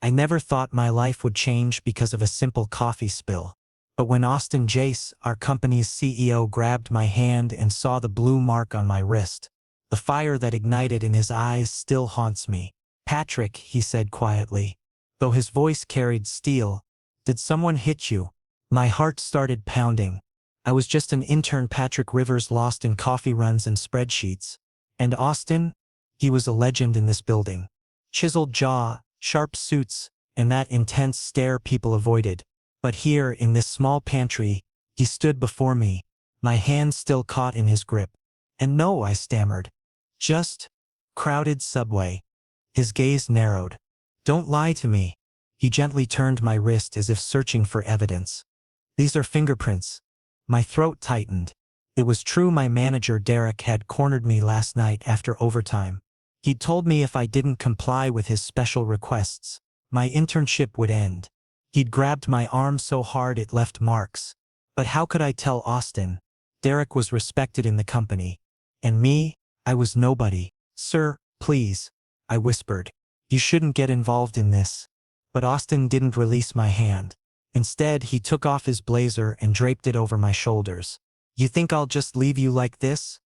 I never thought my life would change because of a simple coffee spill. But when Austin Jace, our company's CEO, grabbed my hand and saw the blue mark on my wrist, the fire that ignited in his eyes still haunts me. "Patrick," he said quietly, though his voice carried steel, "did someone hit you?" My heart started pounding. I was just an intern, Patrick Rivers, lost in coffee runs and spreadsheets. And Austin? He was a legend in this building. Chiseled jaw, sharp suits, and that intense stare people avoided. But here, in this small pantry, he stood before me, my hand still caught in his grip. "And no," I stammered. "Just crowded subway." His gaze narrowed. "Don't lie to me." He gently turned my wrist as if searching for evidence. "These are fingerprints." My throat tightened. It was true, my manager Derek had cornered me last night after overtime. He'd told me if I didn't comply with his special requests, my internship would end. He'd grabbed my arm so hard it left marks. But how could I tell Austin? Derek was respected in the company. And me? I was nobody. "Sir, please," I whispered. "You shouldn't get involved in this." But Austin didn't release my hand. Instead, he took off his blazer and draped it over my shoulders. "You think I'll just leave you like this?"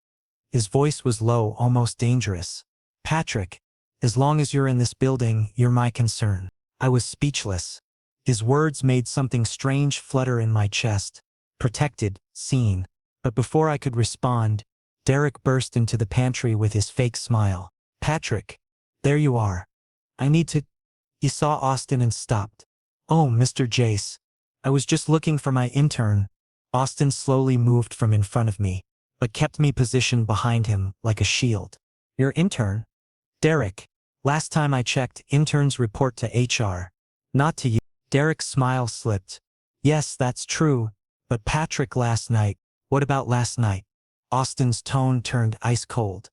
His voice was low, almost dangerous. "Patrick, as long as you're in this building, you're my concern." I was speechless. His words made something strange flutter in my chest. Protected, seen. But before I could respond, Derek burst into the pantry with his fake smile. "Patrick, there you are. I need to—" He saw Austin and stopped. "Oh, Mr. Jace. I was just looking for my intern." Austin slowly moved from in front of me, but kept me positioned behind him like a shield. "Your intern?" "Derek. Last time I checked, interns report to HR. Not to you." Derek's smile slipped. "Yes, that's true. But Patrick, last night." "What about last night?" Austin's tone turned ice cold.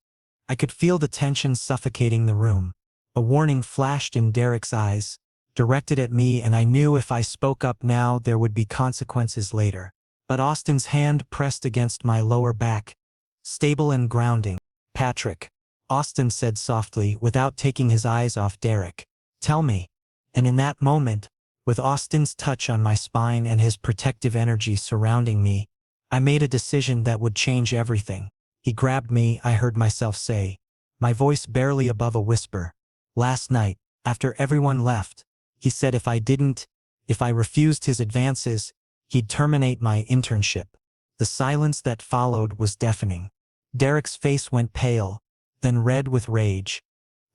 I could feel the tension suffocating the room. A warning flashed in Derek's eyes, directed at me, and I knew if I spoke up now there would be consequences later. But Austin's hand pressed against my lower back, stable and grounding. "Patrick," Austin said softly without taking his eyes off Derek. "Tell me." And in that moment, with Austin's touch on my spine and his protective energy surrounding me, I made a decision that would change everything. "He grabbed me," I heard myself say, my voice barely above a whisper. "Last night, after everyone left, he said if I refused his advances, he'd terminate my internship." The silence that followed was deafening. Derek's face went pale, then red with rage.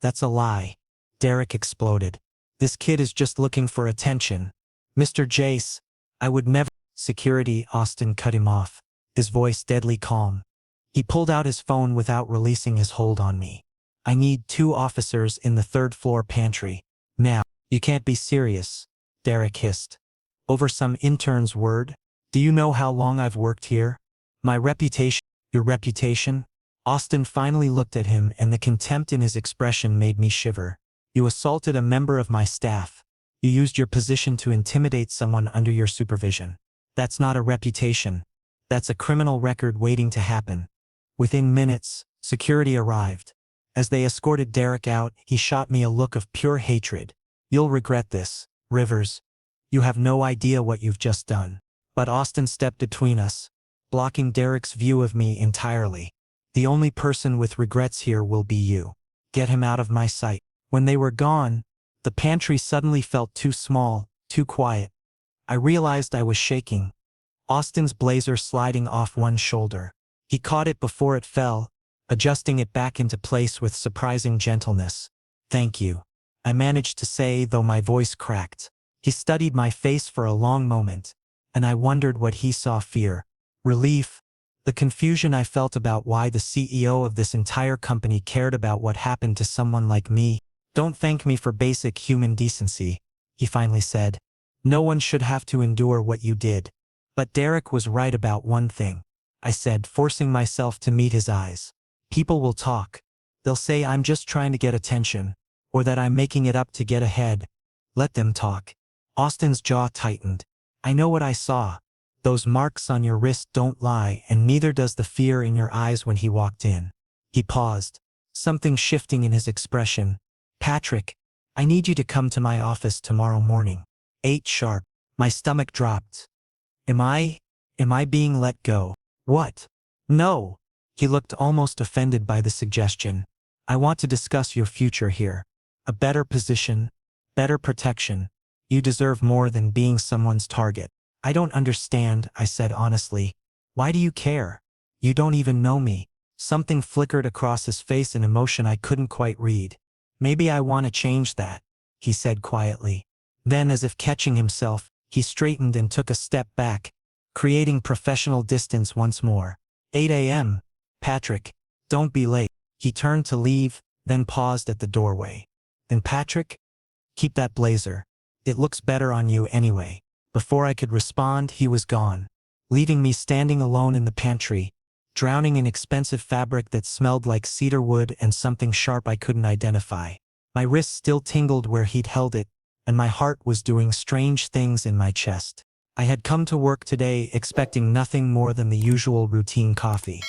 "That's a lie," Derek exploded. "This kid is just looking for attention. Mr. Jace, I would never—" "Security," Austin cut him off, his voice deadly calm. He pulled out his phone without releasing his hold on me. "I need 2 officers in the 3rd-floor pantry. Now." "You can't be serious," Derek hissed. "Over some intern's word? Do you know how long I've worked here? My reputation—" "Your reputation?" Austin finally looked at him, and the contempt in his expression made me shiver. "You assaulted a member of my staff. You used your position to intimidate someone under your supervision. That's not a reputation. That's a criminal record waiting to happen." Within minutes, security arrived. As they escorted Derek out, he shot me a look of pure hatred. "You'll regret this, Rivers. You have no idea what you've just done." But Austin stepped between us, blocking Derek's view of me entirely. "The only person with regrets here will be you. Get him out of my sight." When they were gone, the pantry suddenly felt too small, too quiet. I realized I was shaking. Austin's blazer sliding off one shoulder. He caught it before it fell, adjusting it back into place with surprising gentleness. "Thank you," I managed to say, though my voice cracked. He studied my face for a long moment, and I wondered what he saw: fear, relief, the confusion I felt about why the CEO of this entire company cared about what happened to someone like me. "Don't thank me for basic human decency," he finally said. "No one should have to endure what you did." "But Derek was right about one thing," I said, forcing myself to meet his eyes. "People will talk. They'll say I'm just trying to get attention, or that I'm making it up to get ahead. Let them talk." Austin's jaw tightened. "I know what I saw. Those marks on your wrist don't lie, and neither does the fear in your eyes when he walked in." He paused, something shifting in his expression. "Patrick, I need you to come to my office tomorrow morning. 8 sharp. My stomach dropped. Am I being let go? What? No. He looked almost offended by the suggestion. I want to discuss your future here. A better position, better protection. You deserve more than being someone's target. I don't understand, I said honestly. Why do you care? You don't even know me. Something flickered across his face, an emotion I couldn't quite read. Maybe I want to change that, he said quietly. Then, as if catching himself, he straightened and took a step back, creating professional distance once more. 8 a.m. Patrick, don't be late. He turned to leave, then paused at the doorway. Then Patrick? Keep that blazer. It looks better on you anyway. Before I could respond, he was gone, leaving me standing alone in the pantry, drowning in expensive fabric that smelled like cedarwood and something sharp I couldn't identify. My wrist still tingled where he'd held it, and my heart was doing strange things in my chest. I had come to work today expecting nothing more than the usual routine coffee.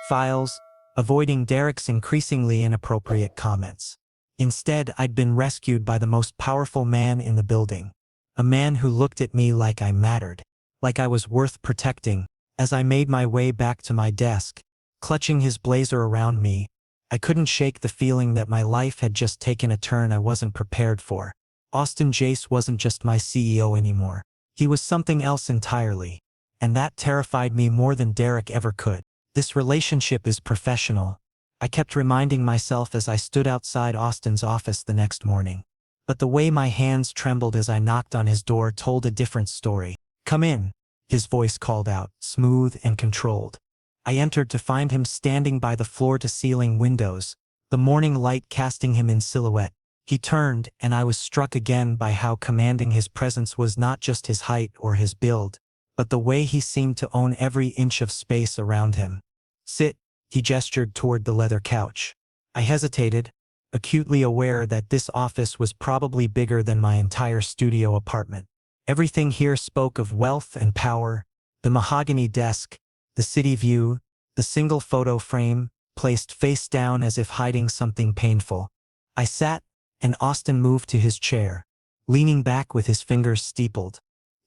Files, avoiding Derek's increasingly inappropriate comments. Instead, I'd been rescued by the most powerful man in the building. A man who looked at me like I mattered, like I was worth protecting. As I made my way back to my desk, clutching his blazer around me, I couldn't shake the feeling that my life had just taken a turn I wasn't prepared for. Austin Jace wasn't just my CEO anymore. He was something else entirely, and that terrified me more than Derek ever could. This relationship is professional, I kept reminding myself as I stood outside Austin's office the next morning. But the way my hands trembled as I knocked on his door told a different story. Come in, his voice called out, smooth and controlled. I entered to find him standing by the floor-to-ceiling windows, the morning light casting him in silhouette. He turned, and I was struck again by how commanding his presence was, not just his height or his build, but the way he seemed to own every inch of space around him. Sit, he gestured toward the leather couch. I hesitated, acutely aware that this office was probably bigger than my entire studio apartment. Everything here spoke of wealth and power: the mahogany desk, the city view, the single photo frame, placed face down as if hiding something painful. I sat, and Austin moved to his chair, leaning back with his fingers steepled.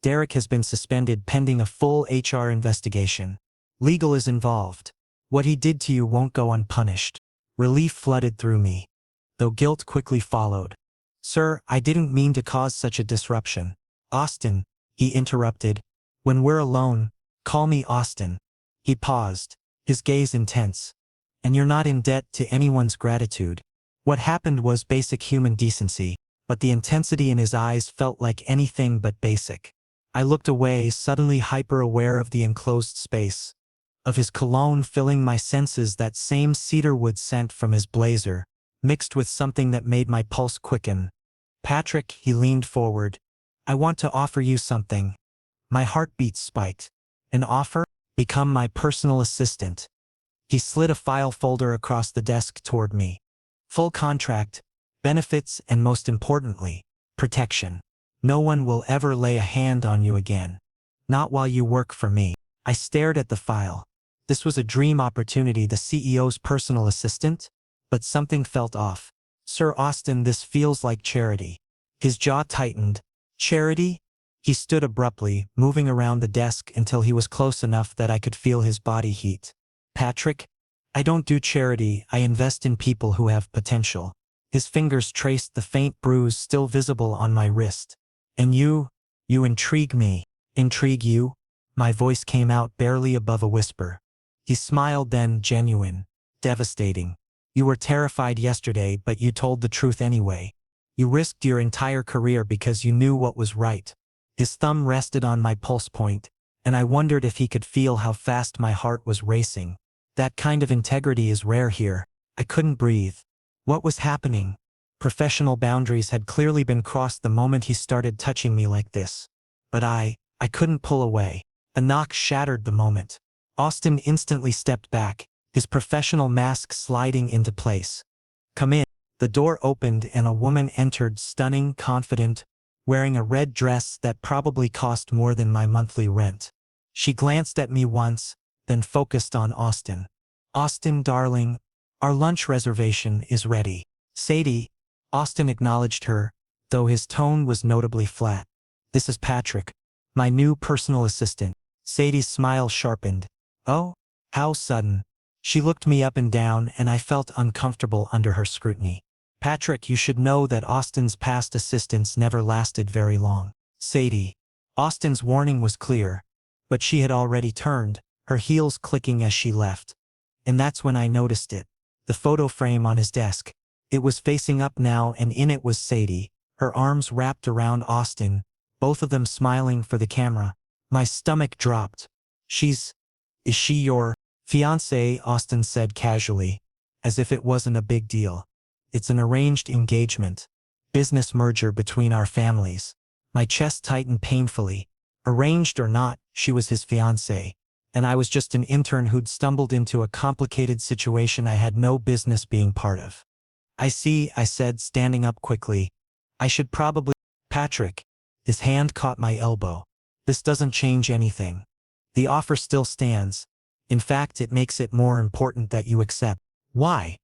Derek has been suspended pending a full HR investigation. Legal is involved. What he did to you won't go unpunished. Relief flooded through me, though guilt quickly followed. Sir, I didn't mean to cause such a disruption. Austin, he interrupted. When we're alone, call me Austin. He paused, his gaze intense. And you're not in debt to anyone's gratitude. What happened was basic human decency, but the intensity in his eyes felt like anything but basic. I looked away, suddenly hyper-aware of the enclosed space, of his cologne filling my senses, that same cedarwood scent from his blazer, mixed with something that made my pulse quicken. Patrick, he leaned forward. I want to offer you something. My heartbeat spiked. An offer? Become my personal assistant. He slid a file folder across the desk toward me. Full contract, benefits, and most importantly, protection. No one will ever lay a hand on you again. Not while you work for me. I stared at the file. This was a dream opportunity, the CEO's personal assistant, but something felt off. Sir Austin, this feels like charity. His jaw tightened. Charity? He stood abruptly, moving around the desk until he was close enough that I could feel his body heat. Patrick, I don't do charity, I invest in people who have potential. His fingers traced the faint bruise still visible on my wrist. And you intrigue me. Intrigue you? My voice came out barely above a whisper. He smiled, then, genuine, devastating. You were terrified yesterday, but you told the truth anyway. You risked your entire career because you knew what was right. His thumb rested on my pulse point, and I wondered if he could feel how fast my heart was racing. That kind of integrity is rare here. I couldn't breathe. What was happening? Professional boundaries had clearly been crossed the moment he started touching me like this. But I couldn't pull away. A knock shattered the moment. Austin instantly stepped back, his professional mask sliding into place. Come in. The door opened and a woman entered, stunning, confident, wearing a red dress that probably cost more than my monthly rent. She glanced at me once, then focused on Austin. Austin, darling, our lunch reservation is ready. Sadie, Austin acknowledged her, though his tone was notably flat. "This is Patrick, my new personal assistant." Sadie's smile sharpened. "Oh? How sudden." She looked me up and down, and I felt uncomfortable under her scrutiny. "Patrick, you should know that Austin's past assistants never lasted very long." "Sadie." Austin's warning was clear, but she had already turned, her heels clicking as she left. And that's when I noticed it. The photo frame on his desk. It was facing up now, and in it was Sadie, her arms wrapped around Austin, both of them smiling for the camera. My stomach dropped. Is she your fiancé?" Austin said casually, as if it wasn't a big deal. "It's an arranged engagement. Business merger between our families." My chest tightened painfully. Arranged or not, she was his fiancé, and I was just an intern who'd stumbled into a complicated situation I had no business being part of. "I see," I said, standing up quickly. "I should probably—" "Patrick." His hand caught my elbow. "This doesn't change anything. The offer still stands. In fact, it makes it more important that you accept." "Why?"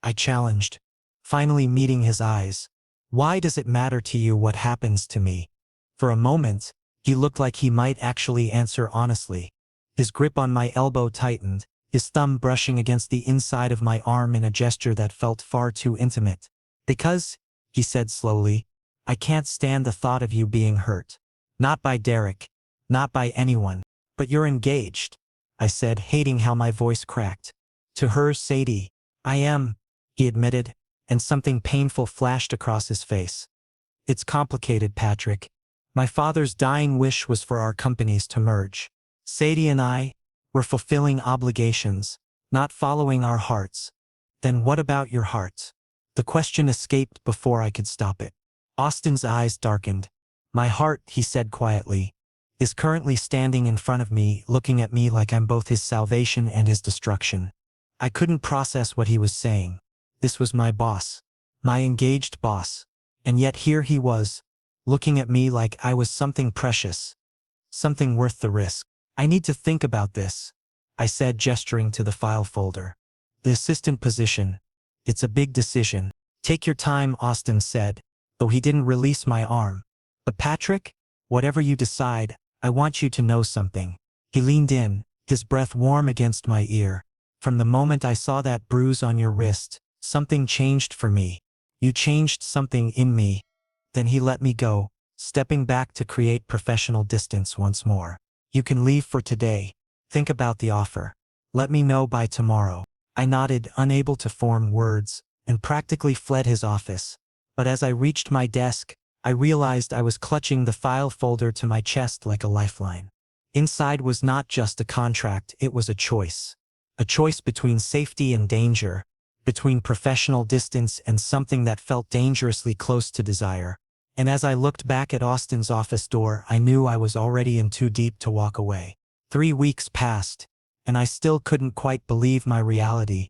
I challenged, finally meeting his eyes. "Why does it matter to you what happens to me?" For a moment, he looked like he might actually answer honestly. His grip on my elbow tightened, his thumb brushing against the inside of my arm in a gesture that felt far too intimate. "Because," he said slowly, "I can't stand the thought of you being hurt. Not by Derek. Not by anyone. But you're engaged," I said, hating how my voice cracked. "To her, Sadie." "I am," he admitted, and something painful flashed across his face. "It's complicated, Patrick. My father's dying wish was for our companies to merge. Sadie and I were fulfilling obligations, not following our hearts." "Then what about your heart?" The question escaped before I could stop it. Austin's eyes darkened. "My heart," he said quietly, "is currently standing in front of me, looking at me like I'm both his salvation and his destruction." I couldn't process what he was saying. This was my boss. My engaged boss. And yet here he was, looking at me like I was something precious. Something worth the risk. "I need to think about this," I said, gesturing to the file folder. "The assistant position. It's a big decision." "Take your time," Austin said, though he didn't release my arm. "But Patrick, whatever you decide, I want you to know something." He leaned in, his breath warm against my ear. "From the moment I saw that bruise on your wrist, something changed for me. You changed something in me." Then he let me go, stepping back to create professional distance once more. "You can leave for today. Think about the offer. Let me know by tomorrow." I nodded, unable to form words, and practically fled his office. But as I reached my desk, I realized I was clutching the file folder to my chest like a lifeline. Inside was not just a contract, it was a choice. A choice between safety and danger, between professional distance and something that felt dangerously close to desire. And as I looked back at Austin's office door, I knew I was already in too deep to walk away. 3 weeks passed, and I still couldn't quite believe my reality.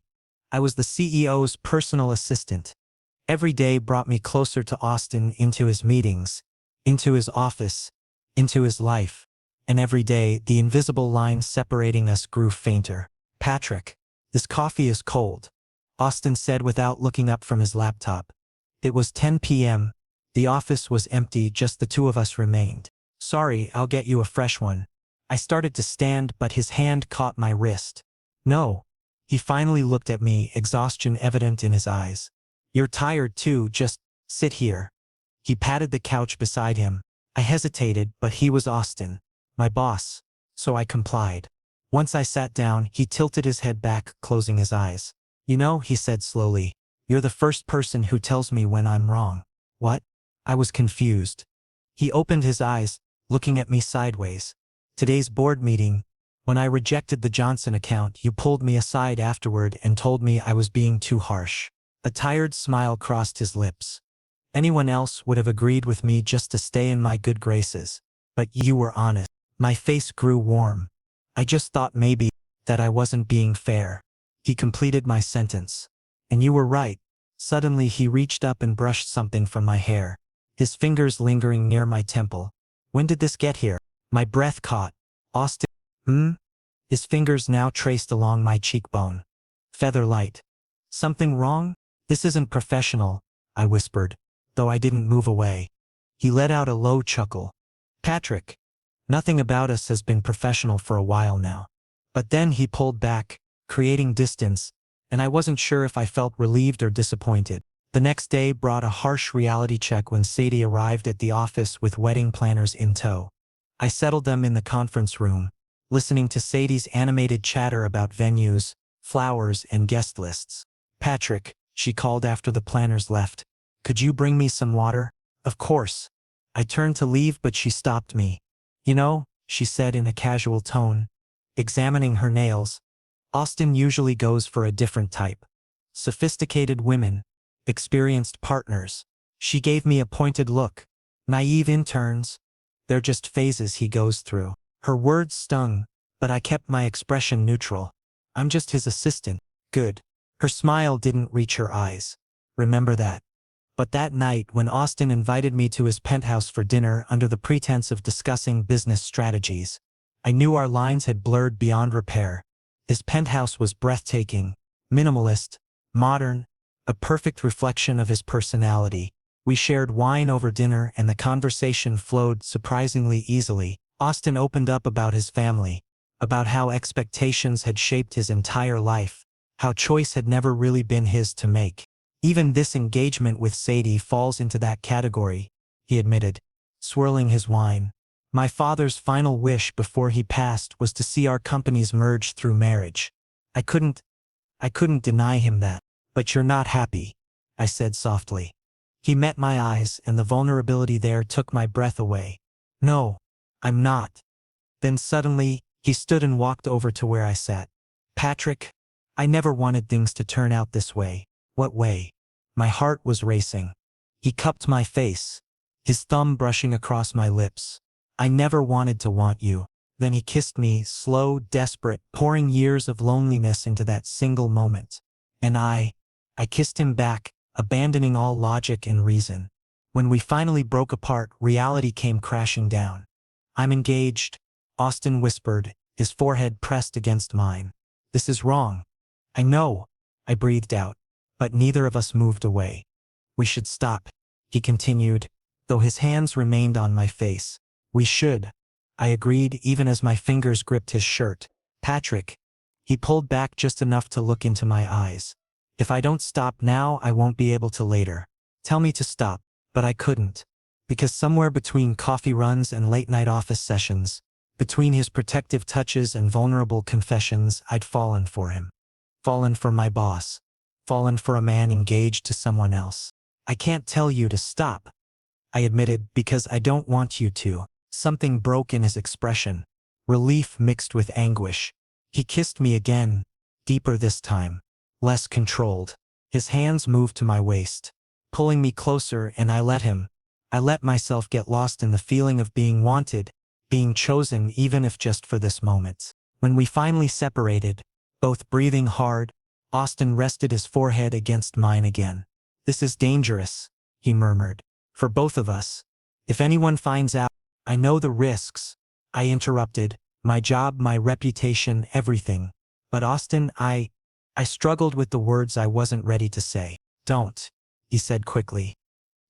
I was the CEO's personal assistant. Every day brought me closer to Austin, into his meetings, into his office, into his life. And every day, the invisible line separating us grew fainter. "Patrick, this coffee is cold," Austin said without looking up from his laptop. It was 10 p.m. The office was empty, just the two of us remained. "Sorry, I'll get you a fresh one." I started to stand, but his hand caught my wrist. "No." He finally looked at me, exhaustion evident in his eyes. "You're tired too, just sit here." He patted the couch beside him. I hesitated, but he was Austin, my boss, so I complied. Once I sat down, he tilted his head back, closing his eyes. "You know," he said slowly, "you're the first person who tells me when I'm wrong." "What?" I was confused. He opened his eyes, looking at me sideways. "Today's board meeting, when I rejected the Johnson account, you pulled me aside afterward and told me I was being too harsh." A tired smile crossed his lips. "Anyone else would have agreed with me just to stay in my good graces. But you were honest." My face grew warm. "I just thought maybe that I wasn't being fair." He completed my sentence. "And you were right." Suddenly he reached up and brushed something from my hair, his fingers lingering near my temple. "When did this get here?" My breath caught. "Austin." His fingers now traced along my cheekbone. "Feather light." "Something wrong?" "This isn't professional," I whispered, though I didn't move away. He let out a low chuckle. Patrick, nothing about us has been professional for a while now. But then he pulled back, creating distance, and I wasn't sure if I felt relieved or disappointed. The next day brought a harsh reality check when Sadie arrived at the office with wedding planners in tow. I settled them in the conference room, listening to Sadie's animated chatter about venues, flowers, and guest lists. Patrick, she called after the planners left, could you bring me some water? Of course. I turned to leave, but she stopped me. You know, she said in a casual tone, examining her nails, Austin usually goes for a different type. Sophisticated women, experienced partners. She gave me a pointed look. Naive interns. They're just phases he goes through. Her words stung, but I kept my expression neutral. I'm just his assistant. Good. Her smile didn't reach her eyes. Remember that. But that night when Austin invited me to his penthouse for dinner under the pretense of discussing business strategies, I knew our lines had blurred beyond repair. His penthouse was breathtaking, minimalist, modern, a perfect reflection of his personality. We shared wine over dinner and the conversation flowed surprisingly easily. Austin opened up about his family, about how expectations had shaped his entire life, how choice had never really been his to make. Even this engagement with Sadie falls into that category, he admitted, swirling his wine. My father's final wish before he passed was to see our companies merge through marriage. I couldn't deny him that. But you're not happy, I said softly. He met my eyes and the vulnerability there took my breath away. No, I'm not. Then suddenly, he stood and walked over to where I sat. Patrick, I never wanted things to turn out this way. What way? My heart was racing. He cupped my face, his thumb brushing across my lips. I never wanted to want you. Then he kissed me, slow, desperate, pouring years of loneliness into that single moment. And I kissed him back, abandoning all logic and reason. When we finally broke apart, reality came crashing down. I'm engaged, Austin whispered, his forehead pressed against mine. This is wrong. I know, I breathed out, but neither of us moved away. We should stop, he continued, though his hands remained on my face. We should, I agreed even as my fingers gripped his shirt. Patrick, he pulled back just enough to look into my eyes. If I don't stop now, I won't be able to later. Tell me to stop, but I couldn't. Because somewhere between coffee runs and late-night office sessions, between his protective touches and vulnerable confessions, I'd fallen for him. Fallen for my boss. Fallen for a man engaged to someone else. I can't tell you to stop, I admitted, because I don't want you to. Something broke in his expression. Relief mixed with anguish. He kissed me again, deeper this time, less controlled. His hands moved to my waist, pulling me closer, and I let him. I let myself get lost in the feeling of being wanted, being chosen, even if just for this moment. When we finally separated, both breathing hard, Austin rested his forehead against mine again. This is dangerous, he murmured. For both of us. If anyone finds out, I know the risks, I interrupted. My job, my reputation, everything. But Austin, I struggled with the words I wasn't ready to say. Don't, he said quickly.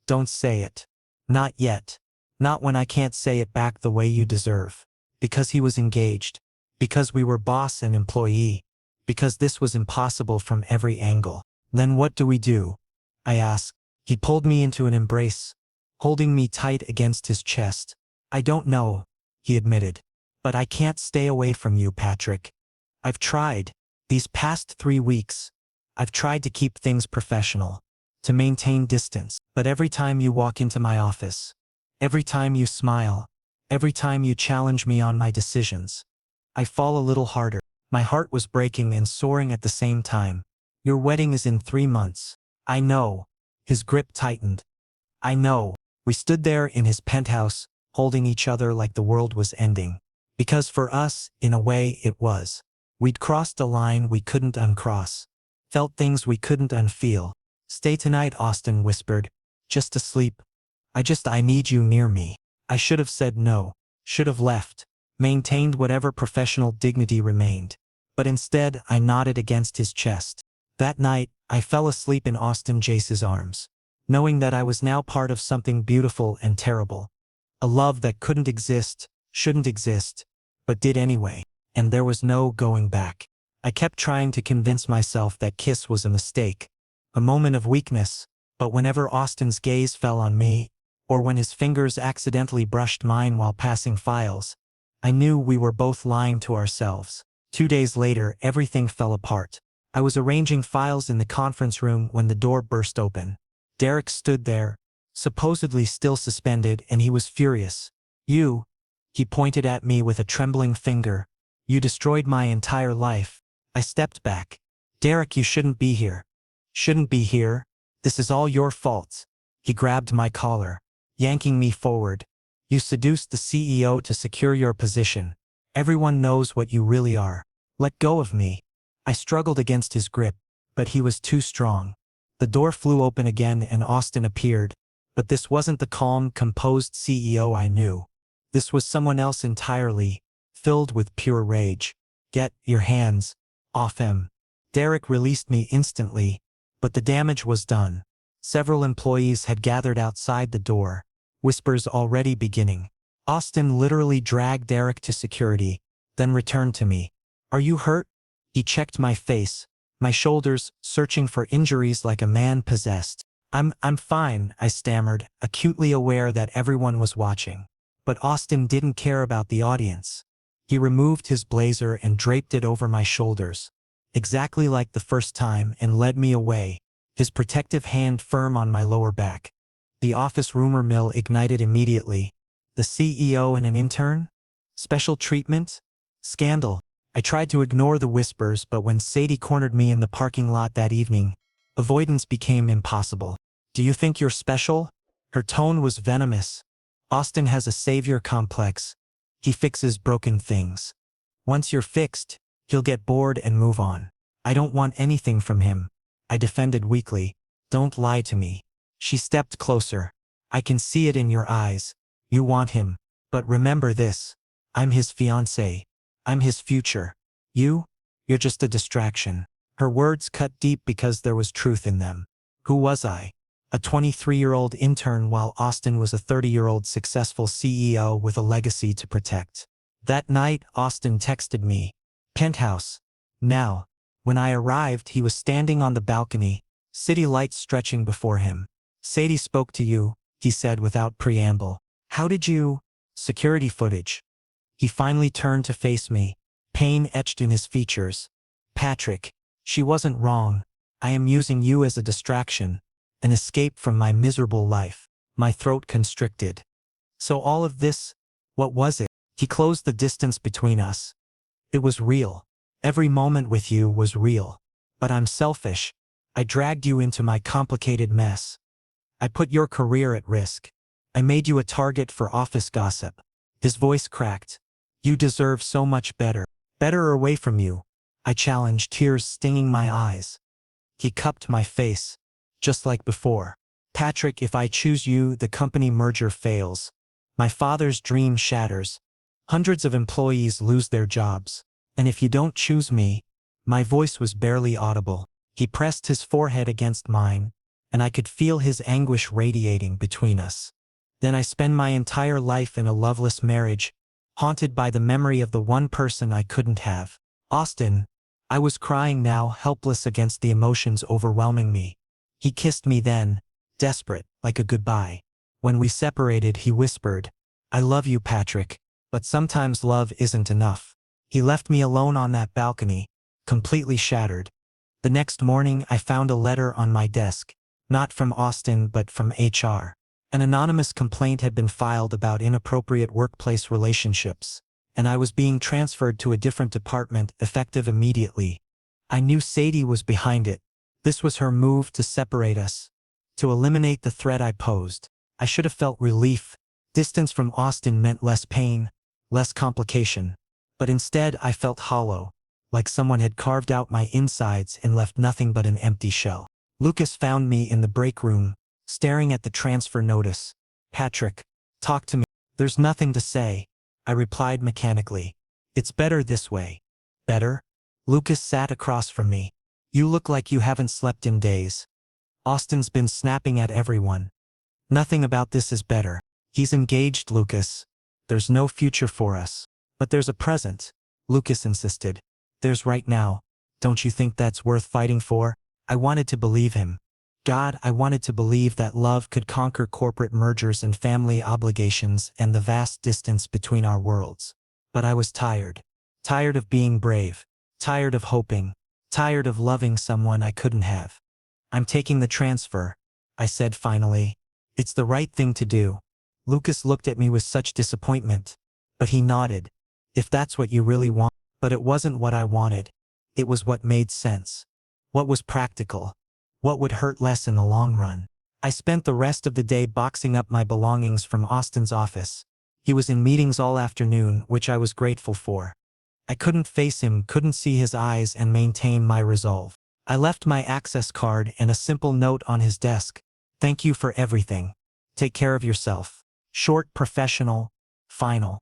Don't say it. Not yet. Not when I can't say it back the way you deserve. Because he was engaged. Because we were boss and employee. Because this was impossible from every angle. Then what do we do? I asked. He pulled me into an embrace, holding me tight against his chest. I don't know, he admitted. But I can't stay away from you, Patrick. I've tried. These past 3 weeks, I've tried to keep things professional, to maintain distance. But every time you walk into my office, every time you smile, every time you challenge me on my decisions, I fall a little harder. My heart was breaking and soaring at the same time. Your wedding is in 3 months. I know. His grip tightened. I know. We stood there in his penthouse, holding each other like the world was ending. Because for us, in a way, it was. We'd crossed a line we couldn't uncross. Felt things we couldn't unfeel. Stay tonight, Austin whispered. Just to sleep. I need you near me. I should have said no. Should have left. Maintained whatever professional dignity remained. But instead, I nodded against his chest. That night, I fell asleep in Austin Jace's arms. knowing that I was now part of something beautiful and terrible. A love that couldn't exist, shouldn't exist, but did anyway. And there was no going back. I kept trying to convince myself that kiss was a mistake, a moment of weakness, but whenever Austin's gaze fell on me, or when his fingers accidentally brushed mine while passing files, I knew we were both lying to ourselves. 2 days later, everything fell apart. I was arranging files in the conference room when the door burst open. Derek stood there, supposedly still suspended, and he was furious. "You," he pointed at me with a trembling finger, "you destroyed my entire life." I stepped back. "Derek, you shouldn't be here. Shouldn't be here. This is all your fault." He grabbed my collar, yanking me forward. "You seduced the CEO to secure your position. Everyone knows what you really are. Let go of me." I struggled against his grip, but he was too strong. The door flew open again and Austin appeared, but this wasn't the calm, composed CEO I knew. This was someone else entirely, filled with pure rage. "Get your hands off him." Derek released me instantly, but the damage was done. Several employees had gathered outside the door, whispers already beginning. Austin literally dragged Derek to security, then returned to me. "Are you hurt?" He checked my face, my shoulders, searching for injuries like a man possessed. I'm fine," I stammered, acutely aware that everyone was watching. But Austin didn't care about the audience. He removed his blazer and draped it over my shoulders, exactly like the first time, and led me away, his protective hand firm on my lower back. The office rumor mill ignited immediately. The CEO and an intern? Special treatment? Scandal. I tried to ignore the whispers, but when Sadie cornered me in the parking lot that evening, avoidance became impossible. "Do you think you're special?" Her tone was venomous. "Austin has a savior complex. He fixes broken things. Once you're fixed, he'll get bored and move on. I don't want anything from him." I defended weakly. "Don't lie to me." She stepped closer. "I can see it in your eyes. You want him. But remember this. I'm his fiancée. I'm his future. You're just a distraction." Her words cut deep because there was truth in them. Who was I? A 23-year-old intern while Austin was a 30-year-old successful CEO with a legacy to protect. That night, Austin texted me, "Penthouse. Now." When I arrived, he was standing on the balcony, city lights stretching before him. "Sadie spoke to you," he said without preamble. "How did you?" "Security footage." He finally turned to face me, pain etched in his features. "Patrick, she wasn't wrong. I am using you as a distraction, an escape from my miserable life." My throat constricted. "So all of this, what was it?" He closed the distance between us. "It was real. Every moment with you was real. But I'm selfish. I dragged you into my complicated mess. I put your career at risk. I made you a target for office gossip." His voice cracked. "You deserve so much better. Better away from you," I challenged, tears stinging my eyes. He cupped my face, just like before. "Patrick, if I choose you, the company merger fails. My father's dream shatters. Hundreds of employees lose their jobs. And if you don't choose me," my voice was barely audible. He pressed his forehead against mine, and I could feel his anguish radiating between us. "Then I spend my entire life in a loveless marriage, haunted by the memory of the one person I couldn't have." "Austin." I was crying now, helpless against the emotions overwhelming me. He kissed me then, desperate, like a goodbye. When we separated, he whispered, "I love you, Patrick, but sometimes love isn't enough." He left me alone on that balcony, completely shattered. The next morning, I found a letter on my desk, not from Austin but from HR. An anonymous complaint had been filed about inappropriate workplace relationships, and I was being transferred to a different department, effective immediately. I knew Sadie was behind it. This was her move to separate us, to eliminate the threat I posed. I should have felt relief. Distance from Austin meant less pain, less complication. But instead, I felt hollow, like someone had carved out my insides and left nothing but an empty shell. Lucas found me in the break room, staring at the transfer notice. "Patrick, talk to me." "There's nothing to say," I replied mechanically. "It's better this way." "Better?" Lucas sat across from me. "You look like you haven't slept in days." Austin's been snapping at everyone. Nothing about this is better. He's engaged, Lucas. There's no future for us. But there's a present, Lucas insisted. There's right now. Don't you think that's worth fighting for? I wanted to believe him. God, I wanted to believe that love could conquer corporate mergers and family obligations and the vast distance between our worlds. But I was tired. Tired of being brave. Tired of hoping. Tired of loving someone I couldn't have. I'm taking the transfer, I said finally. It's the right thing to do. Lucas looked at me with such disappointment. But he nodded. If that's what you really want. But it wasn't what I wanted. It was what made sense. What was practical. What would hurt less in the long run. I spent the rest of the day boxing up my belongings from Austin's office. He was in meetings all afternoon, which I was grateful for. I couldn't face him, couldn't see his eyes and maintain my resolve. I left my access card and a simple note on his desk. Thank you for everything. Take care of yourself. Short, professional, final.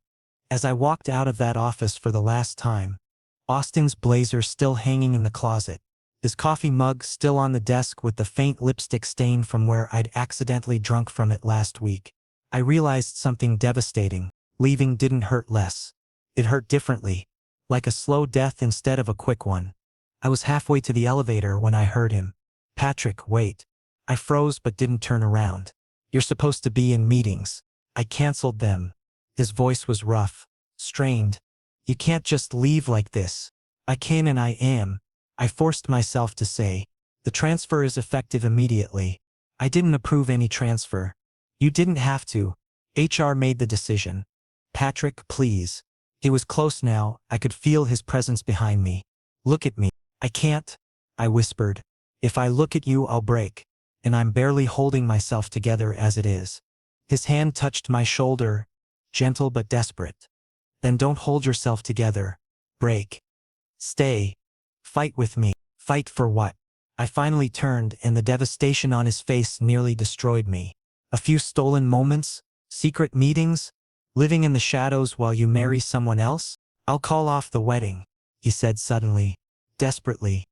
As I walked out of that office for the last time, Austin's blazer still hanging in the closet, his coffee mug still on the desk with the faint lipstick stain from where I'd accidentally drunk from it last week. I realized something devastating. Leaving didn't hurt less. It hurt differently, like a slow death instead of a quick one. I was halfway to the elevator when I heard him. Patrick, wait. I froze but didn't turn around. You're supposed to be in meetings. I canceled them. His voice was rough, strained. You can't just leave like this. I can and I am. I forced myself to say, the transfer is effective immediately. I didn't approve any transfer. You didn't have to. HR made the decision. Patrick, please. He was close now, I could feel his presence behind me. Look at me. I can't, I whispered. If I look at you, I'll break. And I'm barely holding myself together as it is. His hand touched my shoulder, gentle but desperate. Then don't hold yourself together. Break. Stay. Fight with me. Fight for what? I finally turned and the devastation on his face nearly destroyed me. A few stolen moments? Secret meetings? Living in the shadows while you marry someone else? I'll call off the wedding, he said suddenly, desperately.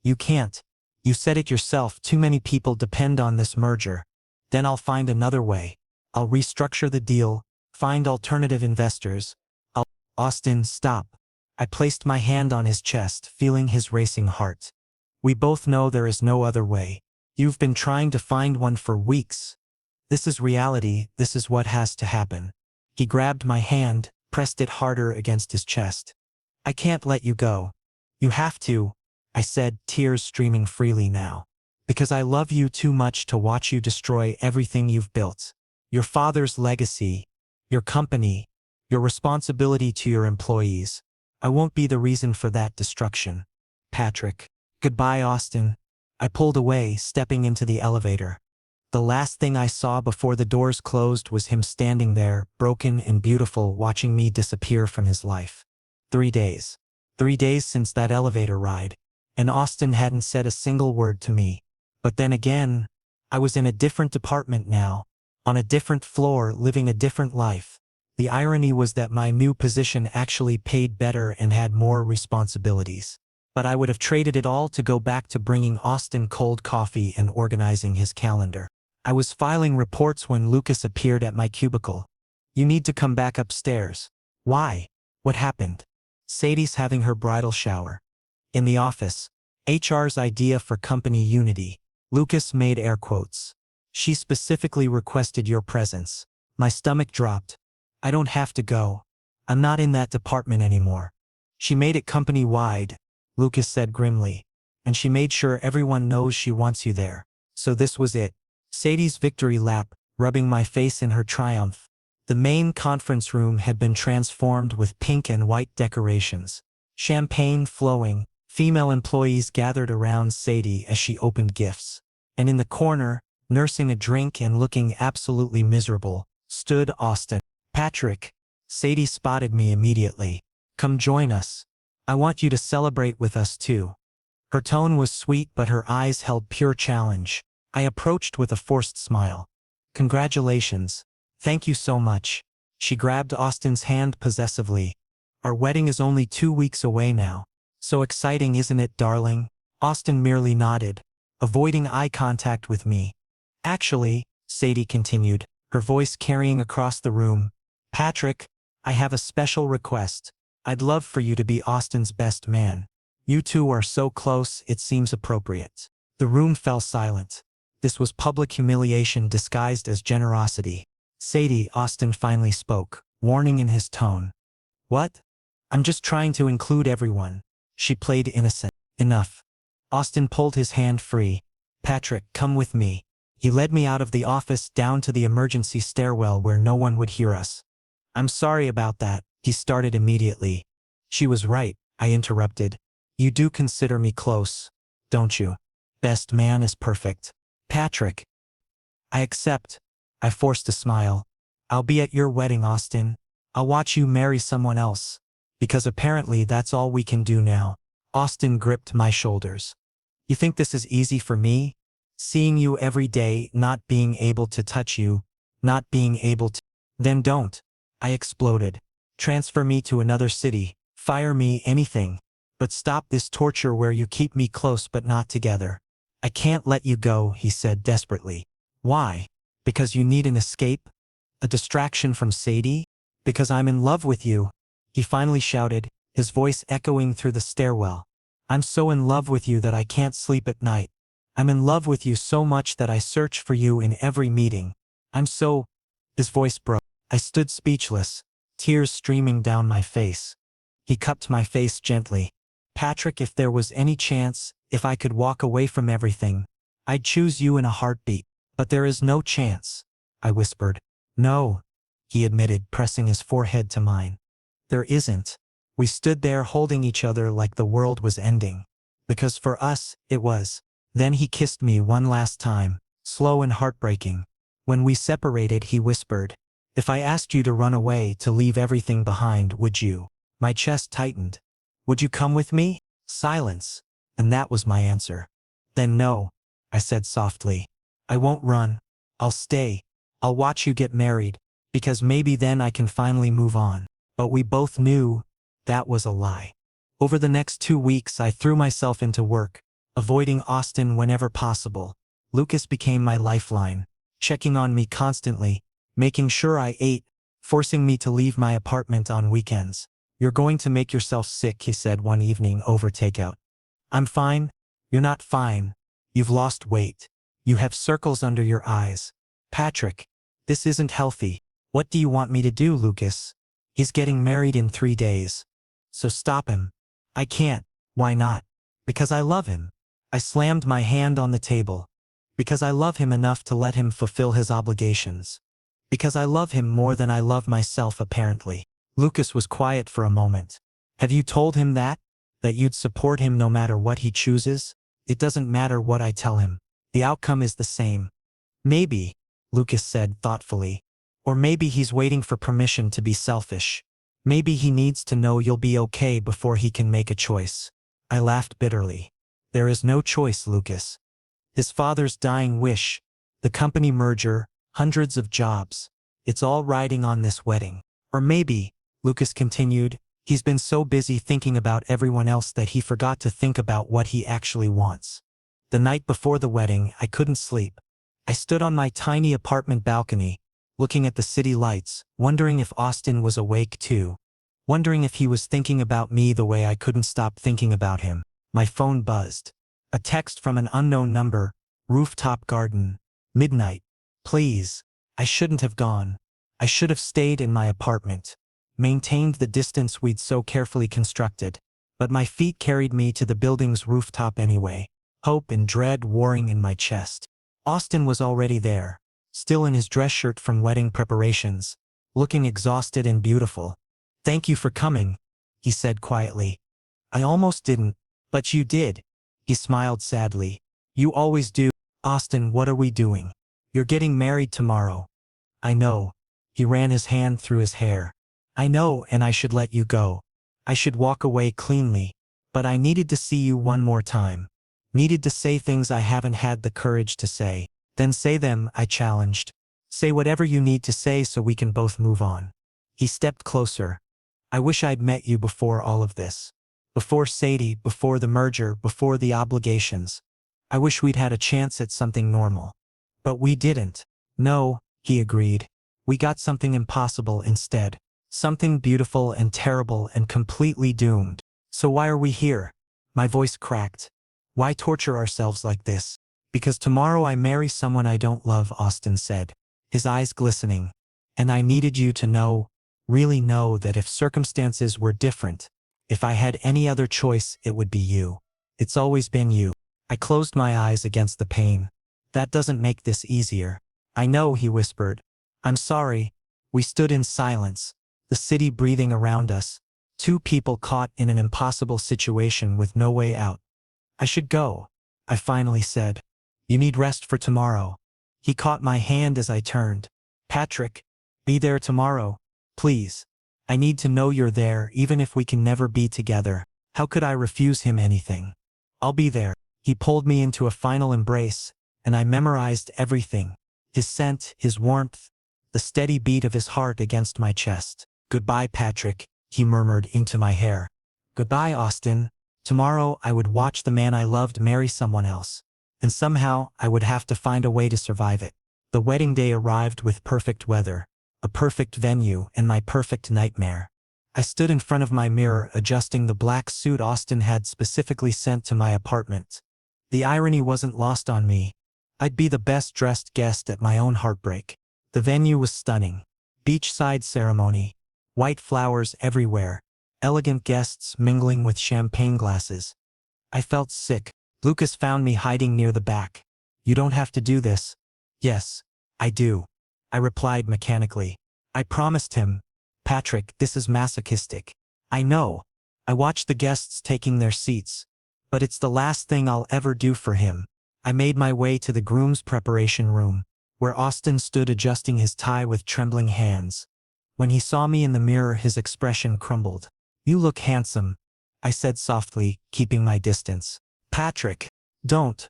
You can't. You said it yourself, too many people depend on this merger. Then I'll find another way. I'll restructure the deal, find alternative investors. Austin, stop. I placed my hand on his chest, feeling his racing heart. We both know there is no other way. You've been trying to find one for weeks. This is reality, this is what has to happen. He grabbed my hand, pressed it harder against his chest. I can't let you go. You have to, I said, tears streaming freely now. Because I love you too much to watch you destroy everything you've built. Your father's legacy, your company, your responsibility to your employees. I won't be the reason for that destruction. Patrick. Goodbye, Austin. I pulled away, stepping into the elevator. The last thing I saw before the doors closed was him standing there, broken and beautiful, watching me disappear from his life. 3 days. 3 days since that elevator ride. And Austin hadn't said a single word to me. But then again, I was in a different department now, on a different floor, living a different life. The irony was that my new position actually paid better and had more responsibilities. But I would have traded it all to go back to bringing Austin cold coffee and organizing his calendar. I was filing reports when Lucas appeared at my cubicle. You need to come back upstairs. Why? What happened? Sadie's having her bridal shower. In the office. HR's idea for company unity. Lucas made air quotes. She specifically requested your presence. My stomach dropped. I don't have to go. I'm not in that department anymore. She made it company-wide, Lucas said grimly. And she made sure everyone knows she wants you there. So this was it. Sadie's victory lap, rubbing my face in her triumph. The main conference room had been transformed with pink and white decorations. Champagne flowing, female employees gathered around Sadie as she opened gifts. And in the corner, nursing a drink and looking absolutely miserable, stood Austin. Patrick. Sadie spotted me immediately. Come join us. I want you to celebrate with us too. Her tone was sweet but her eyes held pure challenge. I approached with a forced smile. Congratulations. Thank you so much. She grabbed Austin's hand possessively. Our wedding is only 2 weeks away now. So exciting, isn't it, darling? Austin merely nodded. avoiding eye contact with me. Actually, Sadie continued, her voice carrying across the room, Patrick, I have a special request. I'd love for you to be Austin's best man. You two are so close, it seems appropriate. The room fell silent. This was public humiliation disguised as generosity. Sadie, Austin finally spoke, warning in his tone. What? I'm just trying to include everyone. She played innocent. Enough. Austin pulled his hand free. Patrick, come with me. He led me out of the office down to the emergency stairwell where no one would hear us. I'm sorry about that, he started immediately. She was right, I interrupted. You do consider me close, don't you? Best man is perfect. Patrick. I accept. I forced a smile. I'll be at your wedding, Austin. I'll watch you marry someone else. Because apparently that's all we can do now. Austin gripped my shoulders. You think this is easy for me? Seeing you every day, not being able to touch you, not being able to… Then don't. I exploded. Transfer me to another city, fire me, anything. But stop this torture where you keep me close but not together. I can't let you go, he said desperately. Why? Because you need an escape? A distraction from Sadie? Because I'm in love with you, he finally shouted, his voice echoing through the stairwell. I'm so in love with you that I can't sleep at night. I'm in love with you so much that I search for you in every meeting. I'm so… His voice broke. I stood speechless, tears streaming down my face. He cupped my face gently. Patrick, if there was any chance, if I could walk away from everything, I'd choose you in a heartbeat. But there is no chance, I whispered. No, he admitted, pressing his forehead to mine. There isn't. We stood there holding each other like the world was ending. Because for us, it was. Then he kissed me one last time, slow and heartbreaking. When we separated, he whispered, if I asked you to run away, to leave everything behind, would you? My chest tightened. Would you come with me? Silence. And that was my answer. Then no, I said softly. I won't run. I'll stay. I'll watch you get married, because maybe then I can finally move on. But we both knew that was a lie. Over the next 2 weeks, I threw myself into work, avoiding Austin whenever possible. Lucas became my lifeline, checking on me constantly, making sure I ate, forcing me to leave my apartment on weekends. You're going to make yourself sick, he said one evening over takeout. I'm fine. You're not fine. You've lost weight. You have circles under your eyes. Patrick, this isn't healthy. What do you want me to do, Lucas? He's getting married in 3 days. So stop him. I can't. Why not? Because I love him. I slammed my hand on the table. Because I love him enough to let him fulfill his obligations. Because I love him more than I love myself, apparently. Lucas was quiet for a moment. Have you told him that? That you'd support him no matter what he chooses? It doesn't matter what I tell him. The outcome is the same. Maybe, Lucas said thoughtfully. Or maybe he's waiting for permission to be selfish. Maybe he needs to know you'll be okay before he can make a choice. I laughed bitterly. There is no choice, Lucas. His father's dying wish, the company merger, hundreds of jobs. It's all riding on this wedding. Or maybe, Lucas continued, he's been so busy thinking about everyone else that he forgot to think about what he actually wants. The night before the wedding, I couldn't sleep. I stood on my tiny apartment balcony, looking at the city lights, wondering if Austin was awake too. Wondering if he was thinking about me the way I couldn't stop thinking about him. My phone buzzed. A text from an unknown number, rooftop garden, midnight. Please. I shouldn't have gone. I should have stayed in my apartment. Maintained the distance we'd so carefully constructed. But my feet carried me to the building's rooftop anyway. Hope and dread warring in my chest. Austin was already there, still in his dress shirt from wedding preparations, looking exhausted and beautiful. Thank you for coming, he said quietly. I almost didn't, but you did. He smiled sadly. You always do. Austin, what are we doing? You're getting married tomorrow. I know. He ran his hand through his hair. I know, and I should let you go. I should walk away cleanly. But I needed to see you one more time. Needed to say things I haven't had the courage to say. Then say them, I challenged. Say whatever you need to say so we can both move on. He stepped closer. I wish I'd met you before all of this. Before Sadie, before the merger, before the obligations. I wish we'd had a chance at something normal. But we didn't. No, he agreed. We got something impossible instead. Something beautiful and terrible and completely doomed. So why are we here? My voice cracked. Why torture ourselves like this? Because tomorrow I marry someone I don't love, Austin said, his eyes glistening. And I needed you to know, really know, that if circumstances were different, if I had any other choice, it would be you. It's always been you. I closed my eyes against the pain. That doesn't make this easier. I know, he whispered. I'm sorry. We stood in silence, the city breathing around us, two people caught in an impossible situation with no way out. I should go, I finally said. You need rest for tomorrow. He caught my hand as I turned. Patrick, be there tomorrow, please. I need to know you're there even if we can never be together. How could I refuse him anything? I'll be there. He pulled me into a final embrace, and I memorized everything. His scent, his warmth, the steady beat of his heart against my chest. Goodbye, Patrick, he murmured into my hair. Goodbye, Austin. Tomorrow I would watch the man I loved marry someone else. And somehow I would have to find a way to survive it. The wedding day arrived with perfect weather, a perfect venue, and my perfect nightmare. I stood in front of my mirror adjusting the black suit Austin had specifically sent to my apartment. The irony wasn't lost on me. I'd be the best dressed guest at my own heartbreak. The venue was stunning. Beachside ceremony. White flowers everywhere. Elegant guests mingling with champagne glasses. I felt sick. Lucas found me hiding near the back. You don't have to do this. Yes, I do. I replied mechanically. I promised him. Patrick, this is masochistic. I know. I watched the guests taking their seats. But it's the last thing I'll ever do for him. I made my way to the groom's preparation room, where Austin stood adjusting his tie with trembling hands. When he saw me in the mirror, his expression crumbled. You look handsome, I said softly, keeping my distance. Patrick, don't.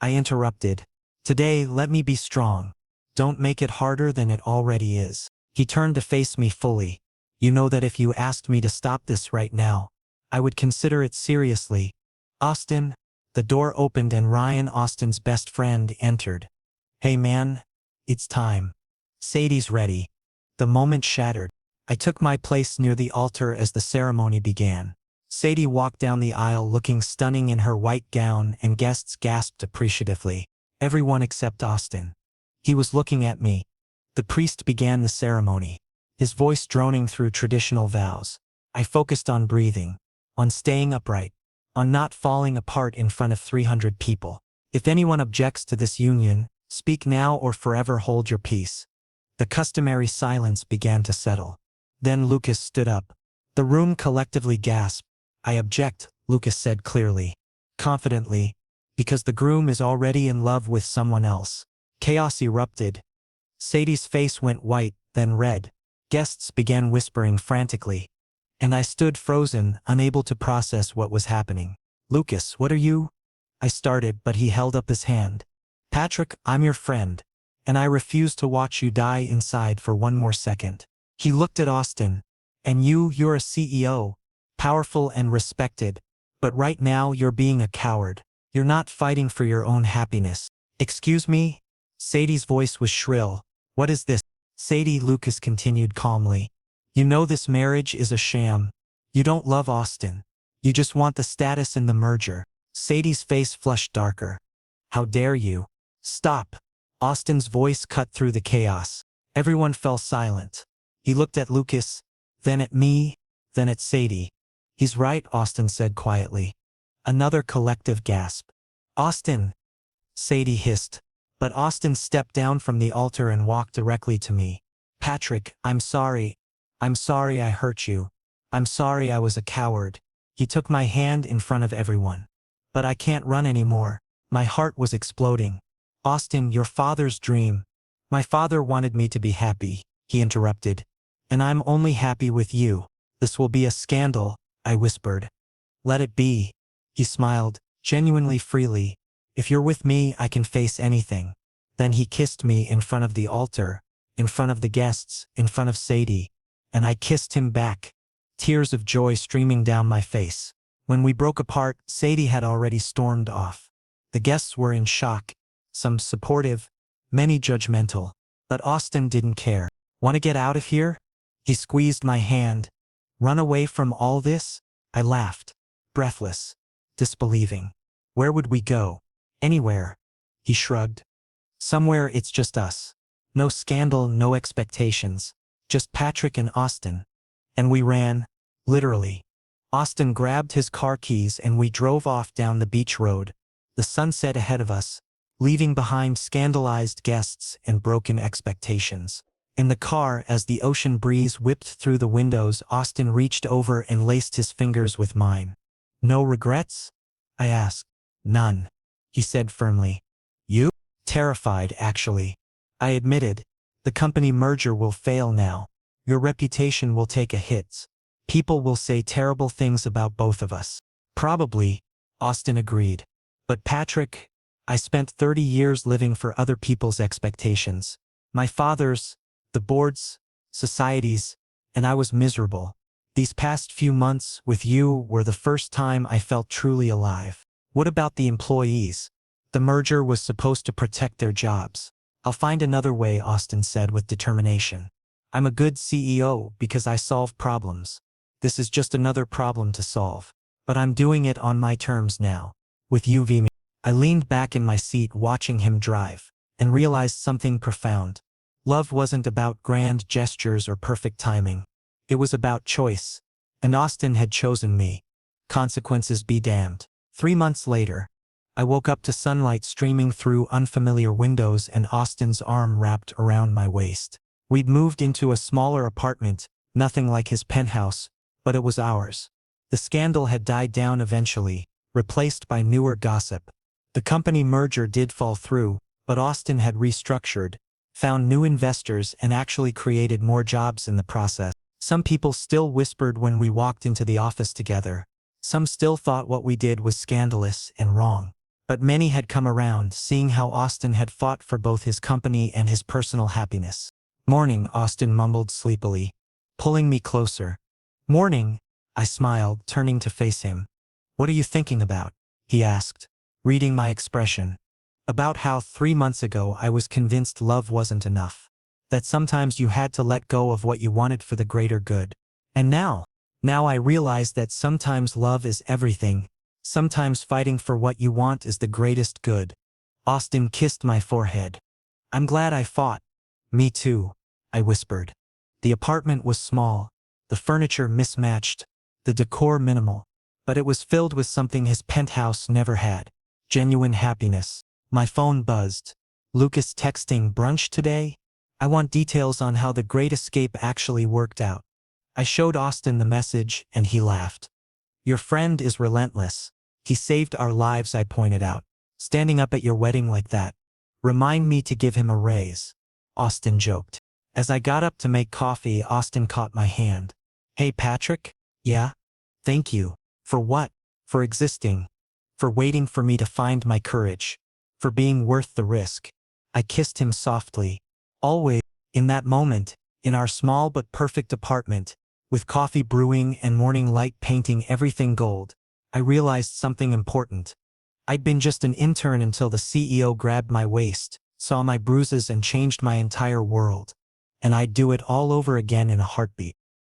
I interrupted. Today, let me be strong. Don't make it harder than it already is. He turned to face me fully. You know that if you asked me to stop this right now, I would consider it seriously. Austin. The door opened and Ryan, Austin's best friend, entered. Hey man, it's time. Sadie's ready. The moment shattered. I took my place near the altar as the ceremony began. Sadie walked down the aisle looking stunning in her white gown, and guests gasped appreciatively. Everyone except Austin. He was looking at me. The priest began the ceremony, his voice droning through traditional vows. I focused on breathing, on staying upright, on not falling apart in front of 300 people. If anyone objects to this union, speak now or forever hold your peace. The customary silence began to settle. Then Lucas stood up. The room collectively gasped. I object, Lucas said clearly, confidently, because the groom is already in love with someone else. Chaos erupted. Sadie's face went white, then red. Guests began whispering frantically. And I stood frozen, unable to process what was happening. Lucas, what are you? I started, but he held up his hand. Patrick, I'm your friend. And I refuse to watch you die inside for one more second. He looked at Austin. And you're a CEO. Powerful and respected. But right now you're being a coward. You're not fighting for your own happiness. Excuse me? Sadie's voice was shrill. What is this? Sadie, Lucas continued calmly. You know this marriage is a sham. You don't love Austin. You just want the status in the merger. Sadie's face flushed darker. How dare you? Stop. Austin's voice cut through the chaos. Everyone fell silent. He looked at Lucas, then at me, then at Sadie. He's right, Austin said quietly. Another collective gasp. Austin! Sadie hissed. But Austin stepped down from the altar and walked directly to me. Patrick, I'm sorry. I'm sorry I hurt you. I'm sorry I was a coward. He took my hand in front of everyone. But I can't run anymore. My heart was exploding. Austin, your father's dream. My father wanted me to be happy, he interrupted. And I'm only happy with you. This will be a scandal, I whispered. Let it be. He smiled, genuinely freely. If you're with me, I can face anything. Then he kissed me in front of the altar, in front of the guests, in front of Sadie. And I kissed him back, tears of joy streaming down my face. When we broke apart, Sadie had already stormed off. The guests were in shock, some supportive, many judgmental. But Austin didn't care. "Want to get out of here?" He squeezed my hand. "Run away from all this?" I laughed, breathless, disbelieving. "Where would we go?" "Anywhere." He shrugged. "Somewhere it's just us. No scandal, no expectations. Just Patrick and Austin." And we ran, literally. Austin grabbed his car keys and we drove off down the beach road. The sunset ahead of us, leaving behind scandalized guests and broken expectations. In the car, as the ocean breeze whipped through the windows, Austin reached over and laced his fingers with mine. "No regrets?" I asked. "None," he said firmly. "You?" "Terrified, actually." I admitted. "The company merger will fail now. Your reputation will take a hit. People will say terrible things about both of us." "Probably," Austin agreed. "But Patrick, I spent 30 years living for other people's expectations. My father's, the board's, society's, and I was miserable. These past few months with you were the first time I felt truly alive." "What about the employees?" "The merger was supposed to protect their jobs." "I'll find another way," Austin said with determination. "I'm a good CEO because I solve problems. This is just another problem to solve. But I'm doing it on my terms now. With you v me." I leaned back in my seat watching him drive, and realized something profound. Love wasn't about grand gestures or perfect timing. It was about choice. And Austin had chosen me. Consequences be damned. 3 months later, I woke up to sunlight streaming through unfamiliar windows and Austin's arm wrapped around my waist. We'd moved into a smaller apartment, nothing like his penthouse, but it was ours. The scandal had died down eventually, replaced by newer gossip. The company merger did fall through, but Austin had restructured, found new investors and actually created more jobs in the process. Some people still whispered when we walked into the office together. Some still thought what we did was scandalous and wrong. But many had come around, seeing how Austin had fought for both his company and his personal happiness. "Morning," Austin mumbled sleepily, pulling me closer. "Morning," I smiled, turning to face him. "What are you thinking about?" he asked, reading my expression. "About how 3 months ago I was convinced love wasn't enough. That sometimes you had to let go of what you wanted for the greater good. And now I realize that sometimes love is everything. Sometimes fighting for what you want is the greatest good." Austin kissed my forehead. "I'm glad I fought." "Me too," I whispered. The apartment was small, the furniture mismatched, the decor minimal, but it was filled with something his penthouse never had: genuine happiness. My phone buzzed. "Lucas texting brunch today? I want details on how the Great Escape actually worked out." I showed Austin the message and he laughed. "Your friend is relentless. He saved our lives," I pointed out. "Standing up at your wedding like that. Remind me to give him a raise," Austin joked. As I got up to make coffee, Austin caught my hand. "Hey Patrick?" "Yeah?" "Thank you." "For what?" "For existing. For waiting for me to find my courage. For being worth the risk." I kissed him softly. Always. In that moment, in our small but perfect apartment, with coffee brewing and morning light painting everything gold, I realized something important. I'd been just an intern until the CEO grabbed my waist, saw my bruises and changed my entire world. And I'd do it all over again in a heartbeat.